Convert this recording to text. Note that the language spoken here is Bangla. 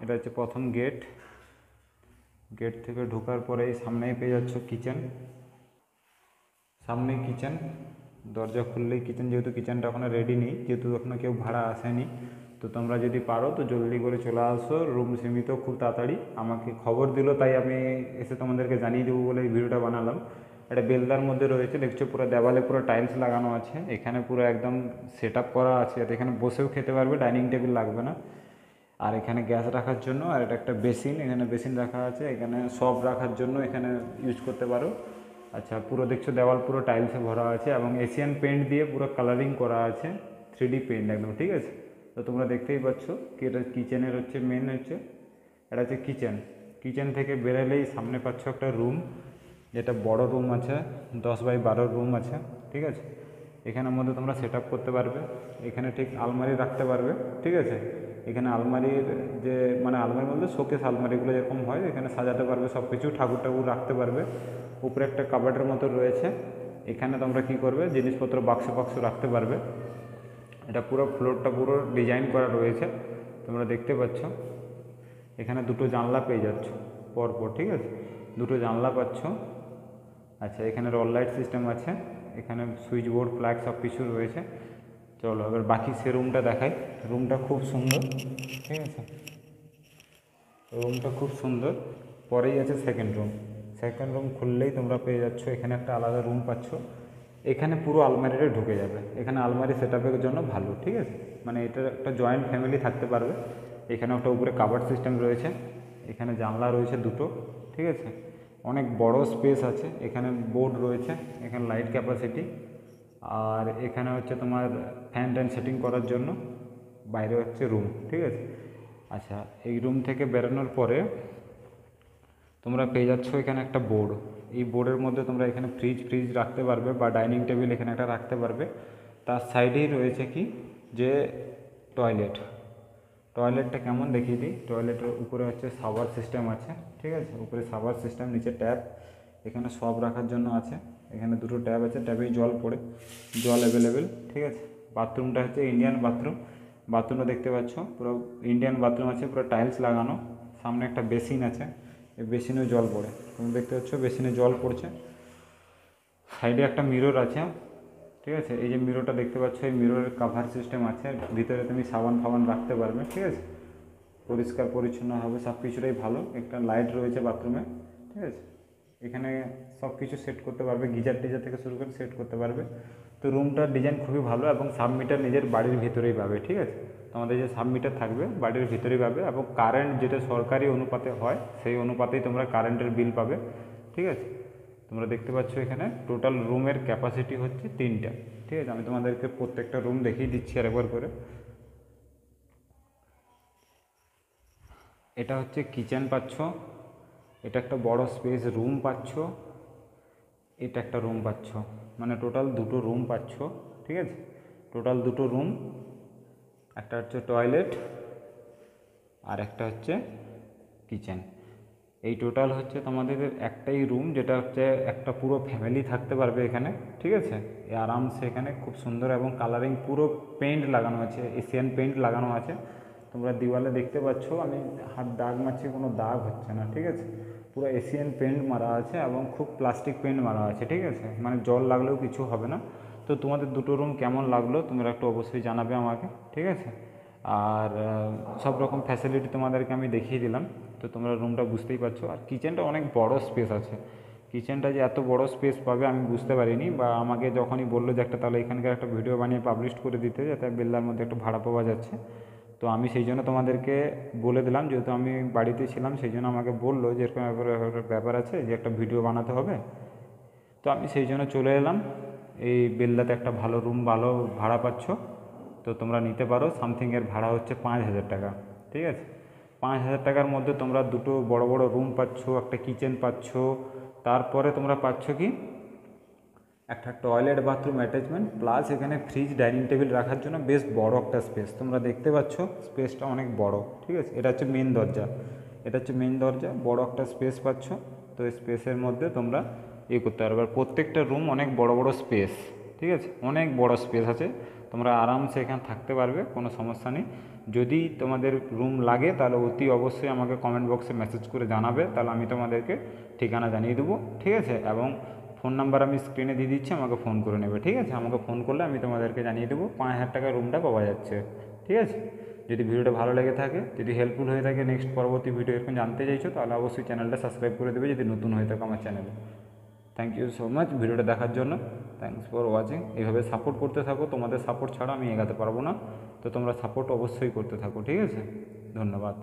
এটা হচ্ছে প্রথম গেট। গেট থেকে ঢোকার পরে সামনেই পেয়ে যাচ্ছ কিচেন, সামনেই কিচেন। দরজা খুললেই কিচেন, যেহেতু কিচেনটা এখনো রেডি নেই, যেহেতু এখনো কেউ ভাড়া আসেনি, তো তোমরা যদি পারো তো জলদি করে চলে আসো। রুম সীমিত, খুব তাড়াতাড়ি আমাকে খবর দিল, তাই আমি এসে তোমাদেরকে জানিয়ে দেবো বলে এই ভিডিওটা বানালাম। এটা বেলদার মধ্যে রয়েছে, দেখছো পুরো দেওয়ালে পুরো টাইলস লাগানো আছে। এখানে পুরো একদম সেট আপ করা আছে, যাতে এখানে বসেও খেতে পারবে, ডাইনিং টেবিল লাগবে না। আর এখানে গ্যাস রাখার জন্য, আর এটা একটা বেসিন, এখানে বেসিন রাখা আছে, এখানে সব রাখার জন্য এখানে ইউজ করতে পারো। আচ্ছা, পুরো দেখছো দেওয়াল পুরো টাইলসে ভরা আছে এবং এশিয়ান পেন্ট দিয়ে পুরো কালারিং করা আছে, 3D পেন্ট একদম, ঠিক আছে। তো তোমরা দেখতেই পাচ্ছ কি এটা কিচেনের হচ্ছে মেন হচ্ছে, এটা হচ্ছে কিচেন। কিচেন থেকে বেরোলেই সামনে পাচ্ছ একটা রুম, যেটা বড় রুম আছে, 10x12 রুম আছে, ঠিক আছে। এখানের মধ্যে তোমরা সেট আপ করতে পারবে, এখানে ঠিক আলমারি রাখতে পারবে, ঠিক আছে। এখানে আলমারির যে মানে আলমারির মধ্যে শোকেস আলমারিগুলো যেরকম হয়, এখানে সাজাতে পারবে সব কিছু, ঠাকুর টাকুর রাখতে পারবে। উপরে একটা কাবার্ডের মতো রয়েছে, এখানে তোমরা কি করবে, জিনিসপত্র বাক্স বাক্স রাখতে পারবে। এটা পুরো ফ্লোরটা পুরো ডিজাইন করা রয়েছে, তোমরা দেখতে পাচ্ছ। এখানে দুটো জানলা পেয়ে যাচ্ছ পরপর, ঠিক আছে, দুটো জানলা পাচ্ছ। আচ্ছা, এখানে রল লাইট সিস্টেম আছে, এখানে সুইচ বোর্ড প্লাগ সব কিছু রয়েছে। চলো এবার বাকি সে রুমটা দেখাই। রুমটা খুব সুন্দর, ঠিক আছে, রুমটা খুব সুন্দর। পরেই আছে সেকেন্ড রুম। সেকেন্ড রুম খুললেই তোমরা পেয়ে যাচ্ছ এখানে একটা আলাদা রুম পাচ্ছ। এখানে পুরো আলমারিটা ঢুকে যাবে, এখানে আলমারি সেট আপের জন্য ভালো, ঠিক আছে। মানে এটা একটা জয়েন্ট ফ্যামিলি থাকতে পারবে। এখানে একটা উপরে কাভার্ড সিস্টেম রয়েছে, এখানে জানলা রয়েছে দুটো, ঠিক আছে। অনেক বড় স্পেস আছে, এখানে বোর্ড রয়েছে, এখানে লাইট ক্যাপাসিটি। আর এখানে হচ্ছে তোমার ফ্যান ট্যান সেটিং করার জন্য। বাইরে হচ্ছে রুম, ঠিক আছে। আচ্ছা, এই রুম থেকে বেরোনোর পরে তোমরা পেয়ে যাচ্ছ এখানে একটা বোর্ড। এই বোর্ডের মধ্যে তোমরা এখানে ফ্রিজ রাখতে পারবে, বা ডাইনিং টেবিল এখানে একটা রাখতে পারবে। তার সাইডেই রয়েছে কি যে টয়লেট। টয়লেটটা কেমন দেখিয়ে দিই। টয়লেটের উপরে হচ্ছে শাওয়ার সিস্টেম আছে, ঠিক আছে, উপরে শাওয়ার সিস্টেম, নিচে ট্যাপ, এখানে সব রাখার জন্য আছে। এখানে দুটো ট্যাপ আছে, ট্যাপেই জল পড়ে, জল অ্যাভেলেবেল, ঠিক আছে। বাথরুমটা হচ্ছে ইন্ডিয়ান বাথরুম। বাথরুমটা দেখতে পাচ্ছ পুরো ইন্ডিয়ান বাথরুম আছে, পুরো টাইলস লাগানো। সামনে একটা বেসিন আছে, এই বেসিনেও জল পড়ে, তুমি দেখতে পাচ্ছ বেসিনে জল পড়ছে। সাইডে একটা মিরর আছে, ঠিক আছে। এই যে মিররটা দেখতে পাচ্ছ, এই মিররের কাভার সিস্টেম আছে, ভিতরে তুমি সাবান ফাবান রাখতে পারবে, ঠিক আছে। পরিষ্কার পরিচ্ছন্ন হবে, সব কিছুটাই ভালো। একটা লাইট রয়েছে বাথরুমে, ঠিক আছে। এখানে সব কিছু সেট করতে পারবে, গিজার টিজার থেকে শুরু করে সেট করতে পারবে। তো রুমটার ডিজাইন খুবই ভালো, এবং সাবমিটার নিজের বাড়ির ভিতরেই পাবে, ঠিক আছে। তোমাদের যে সাবমিটার থাকবে বাড়ির ভিতরেই পাবে, এবং কারেন্ট যেটা সরকারি অনুপাতে হয় সেই অনুপাতেই তোমরা কারেন্টের বিল পাবে, ঠিক আছে। তোমরা দেখতে পাচ্ছ এখানে টোটাল রুমের ক্যাপাসিটি হচ্ছে 3টা, ঠিক আছে। আমি তোমাদেরকে প্রত্যেকটা রুম দেখিয়ে দিচ্ছি আরেকবার করে। এটা হচ্ছে কিচেন পাচ্ছ, এটা একটা বড় স্পেস রুম পাচ্ছ, এটা একটা রুম পাচ্ছ, মানে টোটাল দুটো রুম পাচ্ছ, ঠিক আছে। টোটাল দুটো রুম, একটা হচ্ছে টয়লেট আর একটা হচ্ছে কিচেন। এই টোটাল হচ্ছে তোমাদের একটাই রুম, যেটা হচ্ছে একটা পুরো ফ্যামিলি থাকতে পারবে এখানে, ঠিক আছে। আরামসে এখানে খুব সুন্দর এবং কালারিং পুরো পেন্ট লাগানো আছে, এশিয়ান পেন্ট লাগানো আছে। তোমরা দিওয়ালে দেখতে পাচ্ছ, আমি হাত দাগ মারছি, কোনো দাগ হচ্ছে না, ঠিক আছে। পুরো এশিয়ান পেন্ট মারা আছে এবং খুব প্লাস্টিক পেন্ট মারা আছে, ঠিক আছে, মানে জল লাগলেও কিছু হবে না। তো তোমাদের দুটো রুম কেমন লাগলো তোমরা একটু অবশ্যই জানাবে আমাকে, ঠিক আছে। আর সব রকম ফ্যাসিলিটি তোমাদেরকে আমি দেখিয়ে দিলাম, তো তোমরা রুমটা বুঝতেই পারছো। আর কিচেনটা অনেক বড় স্পেস আছে, কিচেনটা যে এত বড় স্পেস পাবে আমি বুঝতে পারিনি, বা আমাকে যখনই বললো যে একটা তাহলে এখানকার একটা ভিডিও বানিয়ে পাবলিশ করে দিতে, যাতে বেল্লার মধ্যে একটু ভাড়া পাওয়া যাচ্ছে। তো আমি সেই জন্য তোমাদেরকে বলে দিলাম, যেহেতু আমি বাড়িতে ছিলাম, সেই জন্য আমাকে বললো যে এরকম ব্যাপার আছে, যে একটা ভিডিও বানাতে হবে। তো আমি সেই জন্য চলে এলাম। এই বেল্লাতে একটা ভালো রুম, ভালো ভাড়া পাচ্ছ, তো তোমরা নিতে পারো। সামথিংয়ের ভাড়া হচ্ছে 5,000 টাকা, ঠিক আছে। 5,000 টাকার মধ্যে তোমরা দুটো বড় বড় রুম পাচ্ছ, একটা কিচেন পাচ্ছ, তারপরে তোমরা পাচ্ছ কি একটা টয়লেট বাথরুম অ্যাটাচমেন্ট, প্লাস এখানে ফ্রিজ ডাইনিং টেবিল রাখার জন্য বেশ বড় একটা স্পেস। তোমরা দেখতে পাচ্ছ স্পেসটা অনেক বড়, ঠিক আছে। এটা হচ্ছে মেন দরজা, এটা হচ্ছে মেন দরজা, বড় একটা স্পেস পাচ্ছ। তো এই স্পেসের মধ্যে তোমরা করতে পারবে। আর প্রত্যেকটা রুম অনেক বড় বড় স্পেস, ঠিক আছে, অনেক বড় স্পেস আছে, তোমরা আরামসে এখানে থাকতে পারবে, কোনো সমস্যা নেই। যদি তোমাদের রুম লাগে তাহলে অতি অবশ্যই আমাকে কমেন্ট বক্সে মেসেজ করে জানাবে, তাহলে আমি তোমাদেরকে ঠিকানা জানিয়ে দেবো, ঠিক আছে। এবং ফোন নাম্বার আমি স্ক্রিনে দিয়ে দিচ্ছি, আমাকে ফোন করে নেবে, ঠিক আছে। আমাকে ফোন করলে আমি তোমাদেরকে জানিয়ে দেবো 5,000 টাকায় রুমটা পাওয়া যাচ্ছে, ঠিক আছে। যদি ভিডিওটা ভালো লেগে থাকে, যদি হেল্পফুল হয়ে থাকে, নেক্সট পরবর্তী ভিডিও এরকম জানতে চাইছো, তাহলে অবশ্যই চ্যানেলটা সাবস্ক্রাইব করে দেবে যদি নতুন হয়ে থাকো আমার চ্যানেলে। থ্যাংক ইউ সো মাচ ভিডিওটা দেখার জন্য, থ্যাংকস ফর ওয়াচিং। এইভাবে সাপোর্ট করতে থাকো, তোমাদের সাপোর্ট ছাড়া আমি এগাতে পারবো না, তো তোমরা সাপোর্ট অবশ্যই করতে থাকো, ঠিক আছে। ধন্যবাদ।